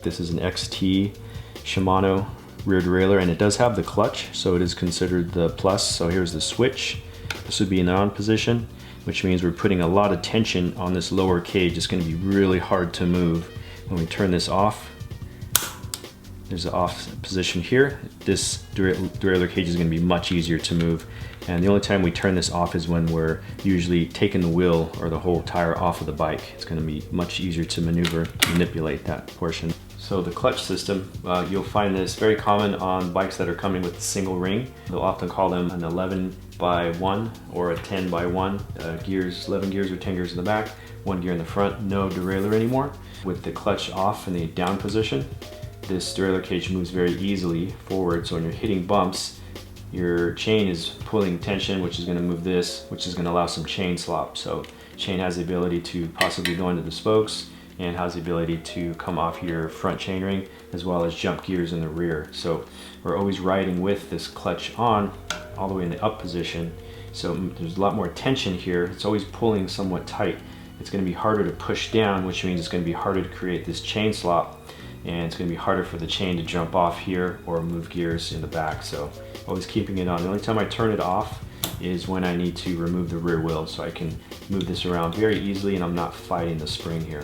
This is an XT Shimano rear derailleur, and it does have the clutch, so it is considered the plus. So here's the switch. This would be in the on position, which means we're putting a lot of tension on this lower cage. It's going to be really hard to move. When we turn this off, there's the off position here. This derailleur cage is going to be much easier to move. And the only time we turn this off is when we're usually taking the wheel or the whole tire off of the bike. It's going to be much easier to manipulate that portion. So the clutch system, you'll find this very common on bikes that are coming with a single ring. They'll often call them an 11x1 or a 10x1. Gears, 11 gears or 10 gears in the back, 1 gear in the front, no derailleur anymore. With the clutch off in the down position, this derailleur cage moves very easily forward. So when you're hitting bumps, your chain is pulling tension, which is going to move this, which is going to allow some chain slop. So chain has the ability to possibly go into the spokes and has the ability to come off your front chainring as well as jump gears in the rear. So we're always riding with this clutch on all the way in the up position. So there's a lot more tension here. It's always pulling somewhat tight. It's going to be harder to push down, which means it's going to be harder to create this chain slop, and it's going to be harder for the chain to jump off here or move gears in the back. So always keeping it on. The only time I turn it off is when I need to remove the rear wheel, so I can move this around very easily and I'm not fighting the spring here.